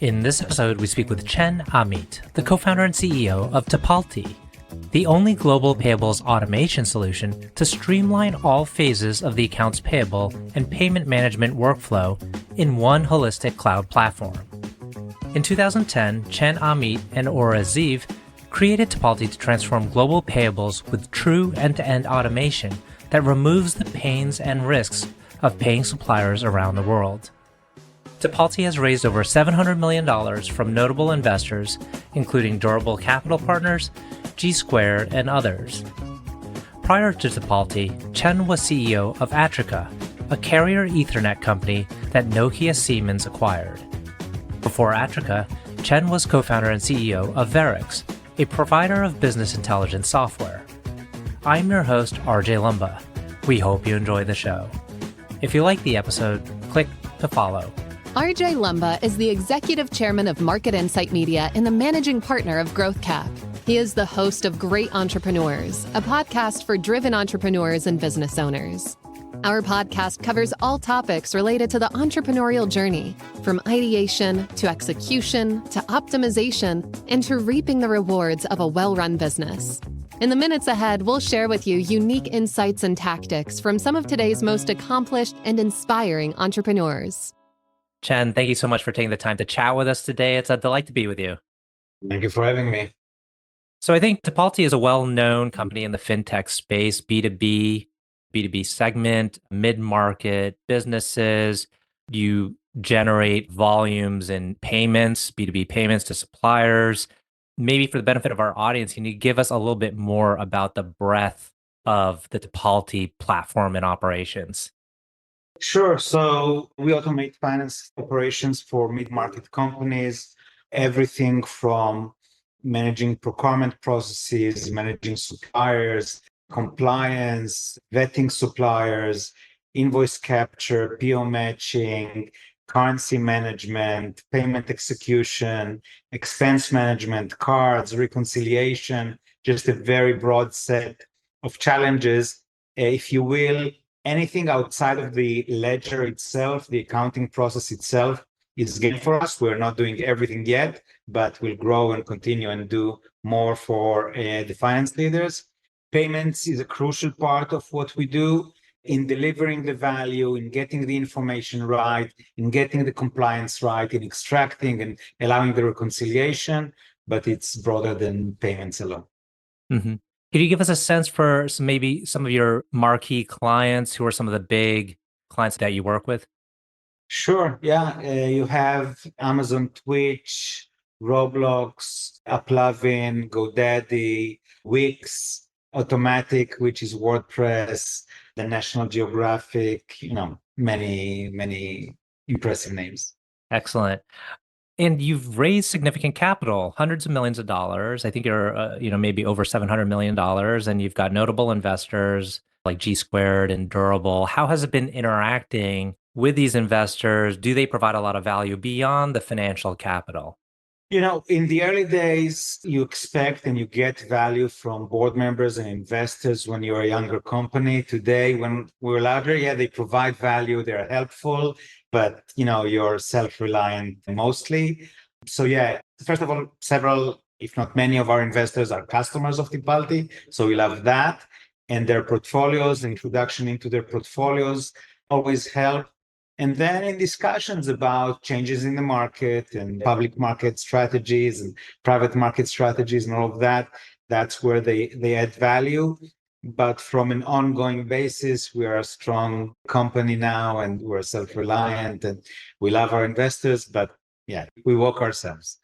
In this episode, we speak with Chen Amit, the co-founder and CEO of Tipalti, the only global payables automation solution to streamline all phases of the accounts payable and payment management workflow in one holistic cloud platform. In 2010, Chen Amit and Orez Zeev created Tipalti to transform global payables with true end-to-end automation that removes the pains and risks of paying suppliers around the world. Tipalti has raised over $700 million from notable investors, including Durable Capital Partners, G Squared, and others. Prior to Tipalti, Chen was CEO of Atrica, a carrier Ethernet company that Nokia-Siemens acquired. Before Atrica, Chen was co-founder and CEO of Verix, a provider of business intelligence software. I'm your host, RJ Lumba. We hope you enjoy the show. If you like the episode, click to follow. RJ Lumba is the executive chairman of Market Insight Media and the managing partner of GrowthCap. He is the host of Great Entrepreneurs, a podcast for driven entrepreneurs and business owners. Our podcast covers all topics related to the entrepreneurial journey, from ideation to execution to optimization and to reaping the rewards of a well-run business. In the minutes ahead, we'll share with you unique insights and tactics from some of today's most accomplished and inspiring entrepreneurs. Chen, thank you so much for taking the time to chat with us today. It's a delight to be with you. Thank you for having me. So I think Tipalti is a well-known company in the fintech space, B2B segment, mid-market businesses. You generate volumes in payments, B2B payments to suppliers. Maybe for the benefit of our audience, can you give us a little bit more about the breadth of the Tipalti platform and operations? Sure. So we automate finance operations for mid-market companies, everything from managing procurement processes, managing suppliers, compliance, vetting suppliers, invoice capture, PO matching, currency management, payment execution, expense management, cards, reconciliation, just a very broad set of challenges, if you will. Anything outside of the ledger itself, the accounting process itself, is game for us. We're not doing everything yet, but we'll grow and continue and do more for the finance leaders. Payments is a crucial part of what we do in delivering the value, in getting the information right, in getting the compliance right, in extracting and allowing the reconciliation, but it's broader than payments alone. Mm-hmm. Could you give us a sense for maybe some of your marquee clients? Who are some of the big clients that you work with? Sure. Yeah. You have Amazon Twitch, Roblox, Uplovin, GoDaddy, Wix, Automatic, which is WordPress, the National Geographic, many impressive names. Excellent. And you've raised significant capital, hundreds of millions of dollars. I think you're, maybe over $700 million, and you've got notable investors like G Squared and Durable. How has it been interacting with these investors? Do they provide a lot of value beyond the financial capital? In the early days, you expect and you get value from board members and investors when you're a younger company. Today, when we're larger, yeah, they provide value, they're helpful, but you're self-reliant mostly. So yeah, first of all, several, if not many of our investors are customers of Tipalti. So we love that. And their portfolios, introduction into their portfolios always help. And then in discussions about changes in the market and public market strategies and private market strategies and all of that, that's where they add value. But from an ongoing basis, we are a strong company now and we're self-reliant and we love our investors, but yeah, we walk ourselves.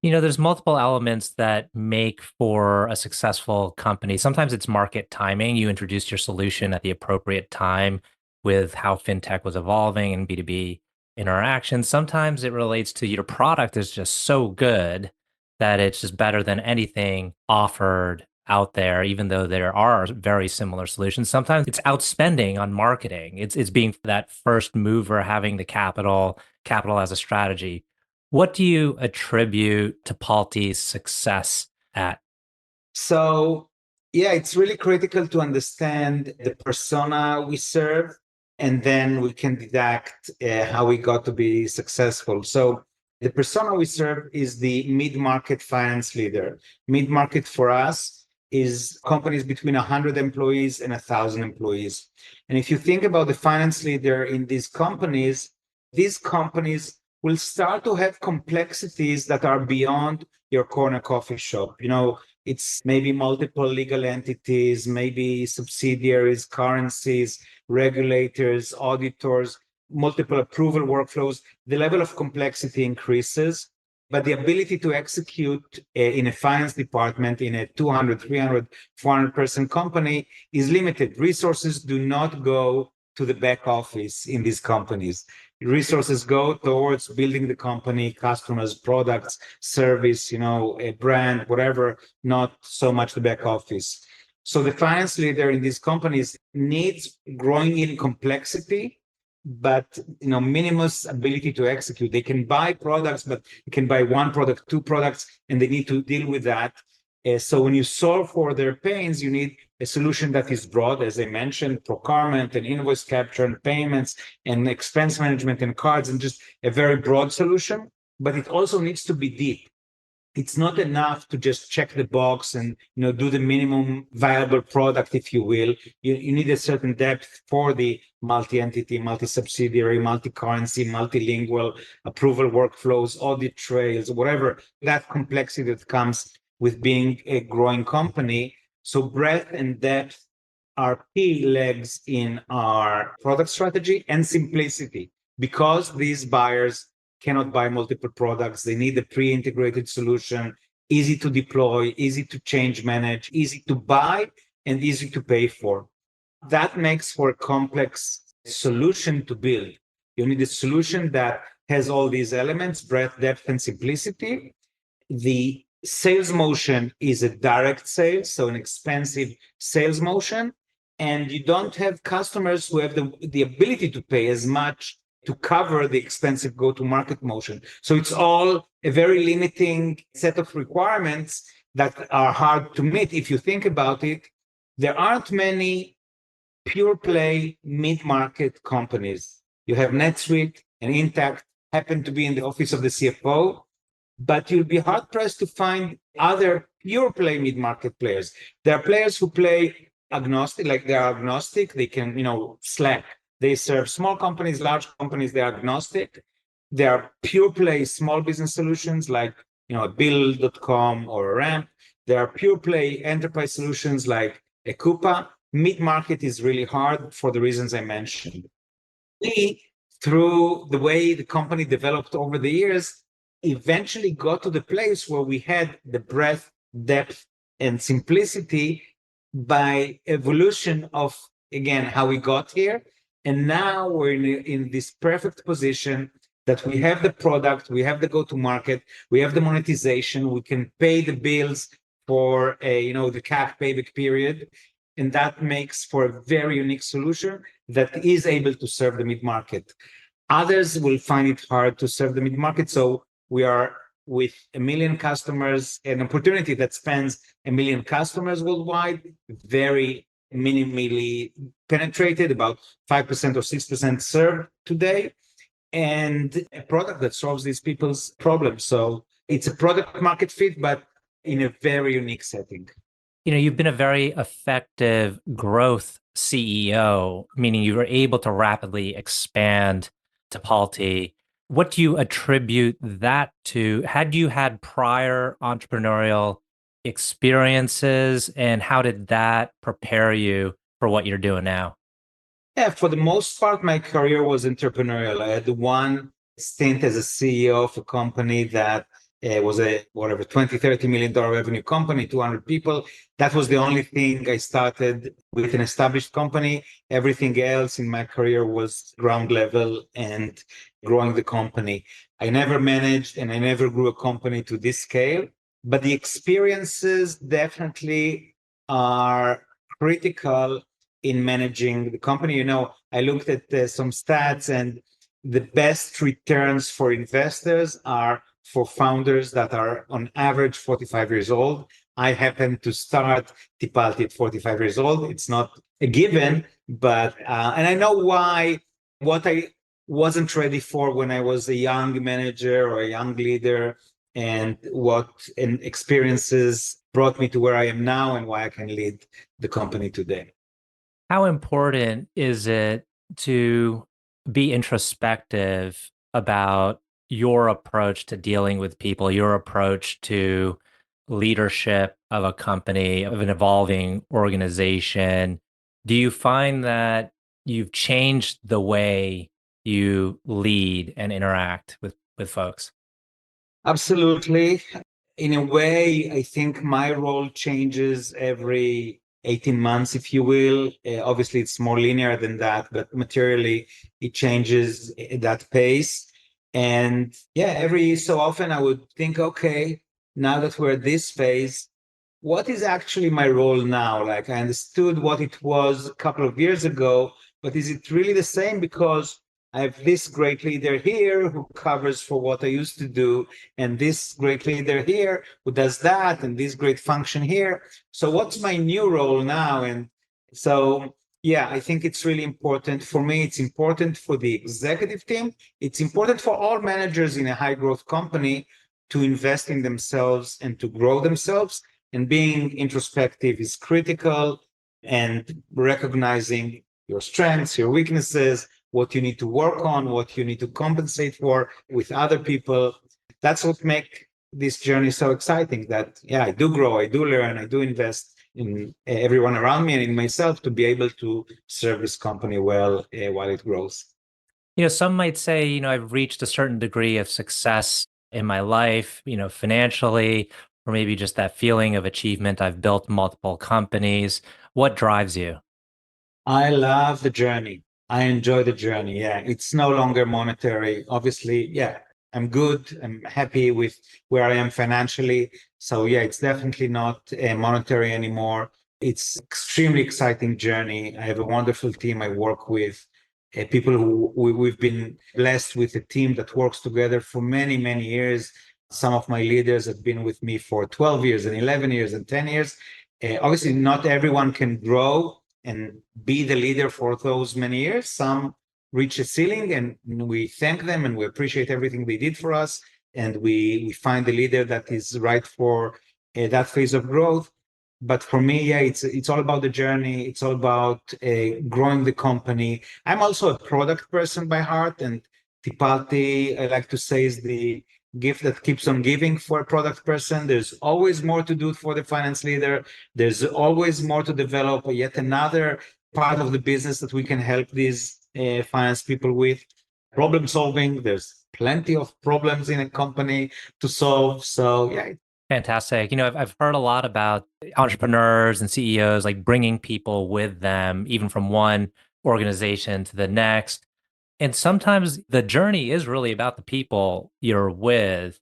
There's multiple elements that make for a successful company. Sometimes it's market timing. You introduced your solution at the appropriate time with how fintech was evolving and B2B interactions. Sometimes it relates to your product is just so good that it's just better than anything offered out there, even though there are very similar solutions. Sometimes it's outspending on marketing. It's being that first mover, having the capital as a strategy. What do you attribute Tipalti's success at? So, yeah, it's really critical to understand the persona we serve, and then we can deduct how we got to be successful. So The persona we serve is the mid-market finance leader. Mid-market for us is companies between 100 employees and 1,000 employees. And if you think about the finance leader in these companies will start to have complexities that are beyond your corner coffee shop. It's maybe multiple legal entities, maybe subsidiaries, currencies, regulators, auditors, multiple approval workflows. The level of complexity increases, but the ability to execute in a finance department in a 200, 300, 400 person company is limited. Resources do not go to the back office in these companies. Resources go towards building the company, customers, products, service, a brand, whatever, not so much the back office. So the finance leader in these companies needs growing in complexity, but minimum ability to execute. They can buy products, but you can buy one product, two products, and they need to deal with that. So when you solve for their pains, you need a solution that is broad, as I mentioned, procurement and invoice capture and payments and expense management and cards, and just a very broad solution. But it also needs to be deep. It's not enough to just check the box and do the minimum viable product, if you will. You need a certain depth for the multi-entity, multi-subsidiary, multi-currency, multilingual approval workflows, audit trails, whatever, that complexity that comes with being a growing company. So breadth and depth are key legs in our product strategy, and simplicity, because these buyers cannot buy multiple products. They need a pre-integrated solution, easy to deploy, easy to change manage, easy to buy, and easy to pay for. That makes for a complex solution to build. You need a solution that has all these elements, breadth, depth, and simplicity. The sales motion is a direct sales, so an expensive sales motion, and you don't have customers who have the ability to pay as much to cover the expensive go-to-market motion. So it's all a very limiting set of requirements that are hard to meet. If you think about it, there aren't many pure play mid-market companies. You have NetSuite and Intact happen to be in the office of the CFO, but you'll be hard pressed to find other pure play mid-market players. There are players who play agnostic, like they're agnostic. They can, Slack. They serve small companies, large companies, they're agnostic. There are pure play small business solutions like, a Bill.com or a Ramp. There are pure play enterprise solutions like a Coupa. Mid-market is really hard for the reasons I mentioned. We, through the way the company developed over the years, eventually got to the place where we had the breadth, depth, and simplicity by evolution of, again, how we got here. And now we're in this perfect position that we have the product, we have the go-to-market, we have the monetization, we can pay the bills for the CAC payback period. And that makes for a very unique solution that is able to serve the mid-market. Others will find it hard to serve the mid-market. So we are with 1 million customers, an opportunity that spans 1 million customers worldwide, very minimally penetrated, about 5% or 6% served today, and a product that solves these people's problems. So it's a product market fit, but in a very unique setting. You've been a very effective growth CEO, meaning you were able to rapidly expand Tipalti. What do you attribute that to? Had you had prior entrepreneurial experiences, and how did that prepare you for what you're doing now? Yeah, for the most part, my career was entrepreneurial. I had one stint as a CEO of a company that was a $20-30 million revenue company, 200 people. That was the only thing I started with, an established company. Everything else in my career was ground level and growing the company. I never managed and I never grew a company to this scale, but the experiences definitely are critical in managing the company. I looked at some stats, and the best returns for investors are for founders that are on average 45 years old. I happen to start Tipalti at 45 years old. It's not a given, but and I know why. What I wasn't ready for when I was a young manager or a young leader, and what experiences brought me to where I am now and why I can lead the company today. How important is it to be introspective about your approach to dealing with people, your approach to leadership of a company, of an evolving organization? Do you find that you've changed the way you lead and interact with folks? Absolutely. In a way, I think my role changes every 18 months, if you will. Obviously, it's more linear than that, but materially, it changes at that pace. And yeah, every so often I would think, okay, now that we're at this phase, what is actually my role now? Like, I understood what it was a couple of years ago, but is it really the same? Because I have this great leader here who covers for what I used to do, and this great leader here who does that, and this great function here. So what's my new role now? And so, yeah, I think it's really important for me. It's important for the executive team. It's important for all managers in a high growth company to invest in themselves and to grow themselves. And being introspective is critical, and recognizing your strengths, your weaknesses, what you need to work on, what you need to compensate for with other people. That's what makes this journey so exciting, that, yeah, I do grow, I do learn, I do invest in everyone around me and in myself to be able to serve this company well while it grows. Some might say, I've reached a certain degree of success in my life, financially, or maybe just that feeling of achievement. I've built multiple companies. What drives you? I love the journey. I enjoy the journey. Yeah, it's no longer monetary. Obviously, yeah, I'm good. I'm happy with where I am financially. So yeah, it's definitely not monetary anymore. It's extremely exciting journey. I have a wonderful team I work with. People who we've been blessed with a team that works together for many, many years. Some of my leaders have been with me for 12 years and 11 years and 10 years. Obviously, not everyone can grow and be the leader for those many years. Some reach a ceiling, and we thank them and we appreciate everything they did for us. And we find the leader that is right for that phase of growth. But for me, yeah, it's all about the journey. It's all about growing the company. I'm also a product person by heart, and Tipalti, I like to say, is the gift that keeps on giving for a product person. There's always more to do for the finance leader. There's always more to develop, yet another part of the business that we can help these finance people with. Problem solving, there's plenty of problems in a company to solve. So yeah. Fantastic. I've heard a lot about entrepreneurs and CEOs like bringing people with them, even from one organization to the next. And sometimes the journey is really about the people you're with.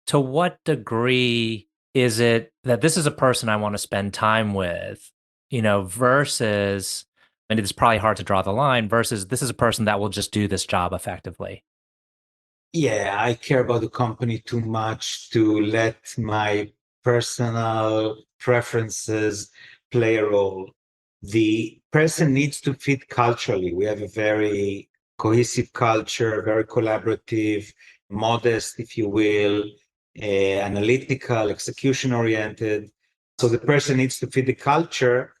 To what degree is it that this is a person I want to spend time with, versus, and it's probably hard to draw the line, versus this is a person that will just do this job effectively? Yeah, I care about the company too much to let my personal preferences play a role. The person needs to fit culturally. We have a very cohesive culture, very collaborative, modest, if you will, analytical, execution oriented. So the person needs to fit the culture,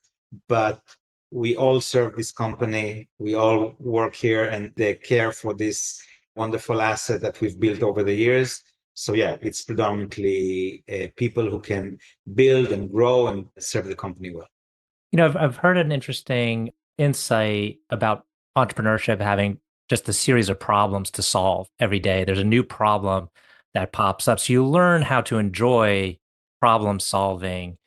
but we all serve this company. We all work here and they care for this wonderful asset that we've built over the years. So yeah, it's predominantly people who can build and grow and serve the company well. I've heard an interesting insight about entrepreneurship having just a series of problems to solve every day. There's a new problem that pops up. So you learn how to enjoy problem solving.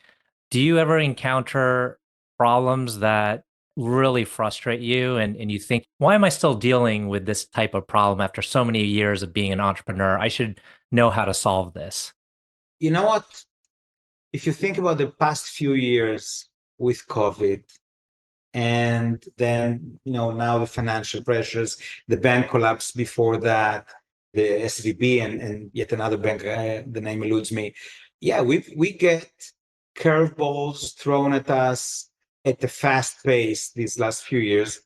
Do you ever encounter problems that really frustrate you and you think, why am I still dealing with this type of problem after so many years of being an entrepreneur? I should know how to solve this. You know what? If you think about the past few years with COVID, and then now the financial pressures, the bank collapse before that, the SVB and yet another bank, the name eludes me. Yeah, we get curveballs thrown at us at a fast pace these last few years.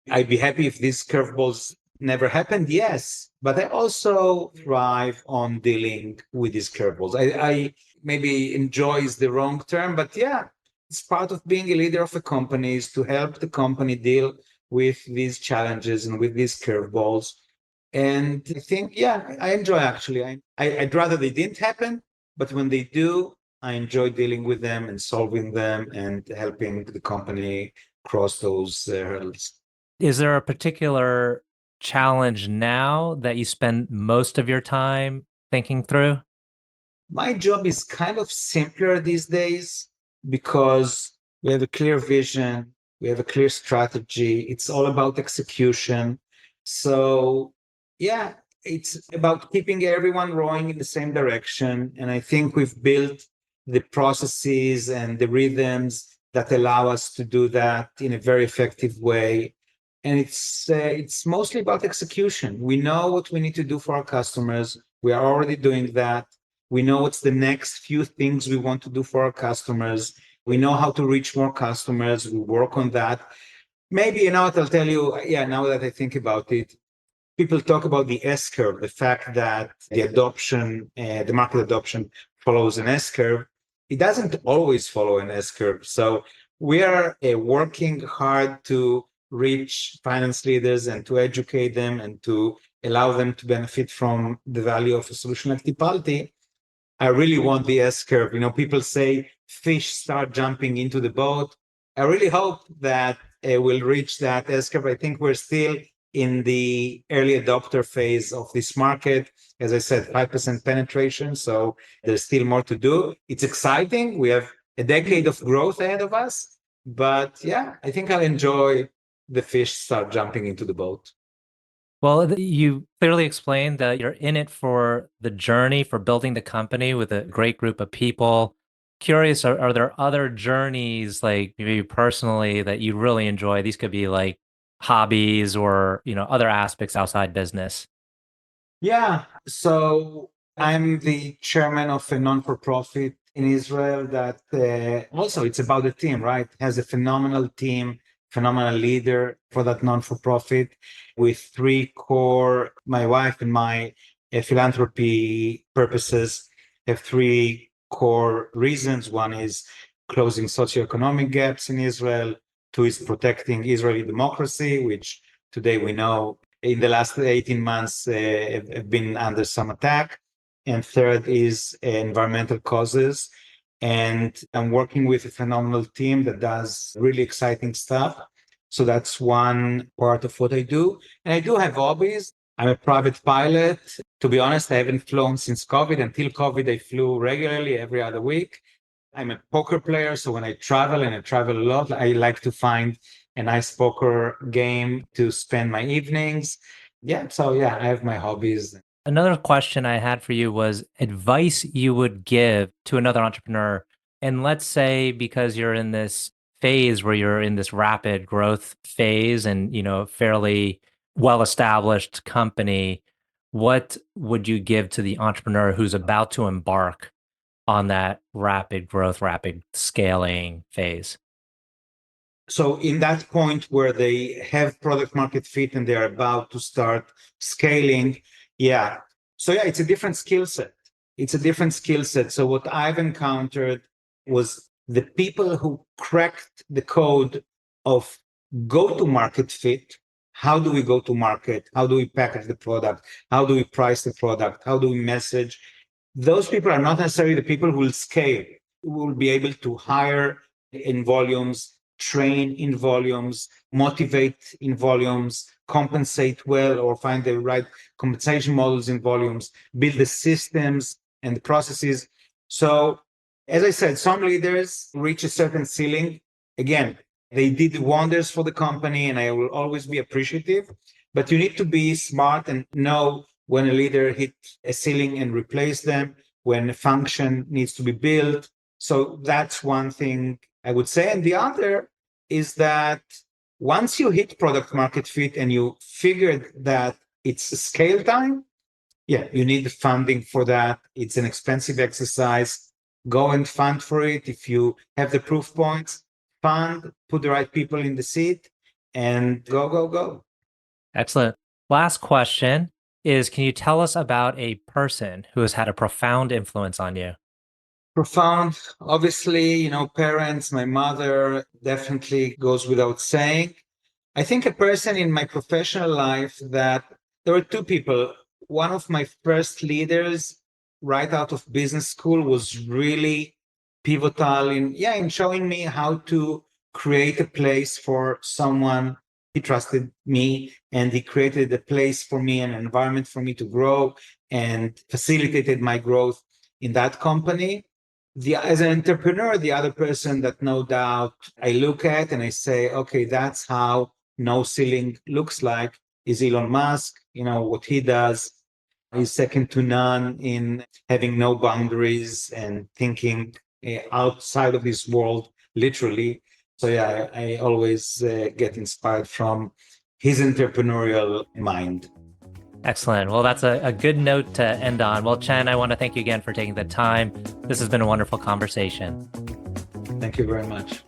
I'd be happy if these curveballs never happened? Yes. But I also thrive on dealing with these curveballs. I maybe enjoy is the wrong term, but yeah, it's part of being a leader of a company is to help the company deal with these challenges and with these curveballs. And I think, yeah, I enjoy actually. I'd rather they didn't happen, but when they do, I enjoy dealing with them and solving them and helping the company cross those hurdles. Is there a particular challenge now that you spend most of your time thinking through? My job is kind of simpler these days because we have a clear vision, we have a clear strategy. It's all about execution. So, yeah, it's about keeping everyone rowing in the same direction. And I think we've built the processes and the rhythms that allow us to do that in a very effective way. And it's mostly about execution. We know what we need to do for our customers. We are already doing that. We know what's the next few things we want to do for our customers. We know how to reach more customers. We work on that. Maybe, you know what, I'll tell you, yeah, now that I think about it, people talk about the S curve, the fact that the adoption, the market adoption follows an S curve. It doesn't always follow an S curve. So we are working hard to reach finance leaders and to educate them and to allow them to benefit from the value of a solution like Tipalti. I really want the S curve. You know, people say fish start jumping into the boat. I really hope that we'll reach that S curve. I think we're still in the early adopter phase of this market. As I said, 5% penetration. So there's still more to do. It's exciting. We have a decade of growth ahead of us. But yeah, I think I'll enjoy the fish start jumping into the boat. Well, you clearly explained that you're in it for the journey, for building the company with a great group of people. Curious, are there other journeys, like maybe personally, that you really enjoy? These could be like hobbies or, other aspects outside business. Yeah. So I'm the chairman of a non-for-profit in Israel that also it's about the team, right? Has a phenomenal team, phenomenal leader for that non-for-profit with three core, my wife and my philanthropy purposes have three core reasons. One is closing socioeconomic gaps in Israel. Two is protecting Israeli democracy, which today we know in the last 18 months have been under some attack. And third is environmental causes. And I'm working with a phenomenal team that does really exciting stuff. So that's one part of what I do. And I do have hobbies. I'm a private pilot. To be honest, I haven't flown since COVID. Until COVID, I flew regularly every other week. I'm a poker player. So when I travel, and I travel a lot, I like to find a nice poker game to spend my evenings. Yeah. So yeah, I have my hobbies. Another question I had for you was advice you would give to another entrepreneur. And let's say because you're in this phase where you're in this rapid growth phase and, fairly well-established company, what would you give to the entrepreneur who's about to embark on that rapid growth, rapid scaling phase? So in that point where they have product market fit and they're about to start scaling, yeah. So yeah, it's a different skill set. It's a different skill set. So what I've encountered was the people who cracked the code of go to market fit. How do we go to market? How do we package the product? How do we price the product? How do we message? Those people are not necessarily the people who will scale, who will be able to hire in volumes, train in volumes, motivate in volumes, compensate well or find the right compensation models in volumes, build the systems and the processes. So, as I said, some leaders reach a certain ceiling. Again, they did wonders for the company, and I will always be appreciative. But you need to be smart and know when a leader hit a ceiling and replace them, when a function needs to be built. So that's one thing I would say. And the other is that once you hit product market fit and you figured that it's scale time, yeah, you need the funding for that. It's an expensive exercise. Go and fund for it. If you have the proof points, fund, put the right people in the seat, and go, go, go. Excellent. Last question is, can you tell us about a person who has had a profound influence on you? Profound, obviously, parents, my mother definitely goes without saying. I think a person in my professional life that there were two people. One of my first leaders right out of business school was really pivotal in showing me how to create a place for someone. He trusted me and he created a place for me, an environment for me to grow and facilitated my growth in that company. As an entrepreneur, the other person that no doubt I look at and I say, okay, that's how no ceiling looks like is Elon Musk. What he does is second to none in having no boundaries and thinking outside of this world, literally. So yeah, I always get inspired from his entrepreneurial mind. Excellent. Well, that's a good note to end on. Well, Chen, I want to thank you again for taking the time. This has been a wonderful conversation. Thank you very much.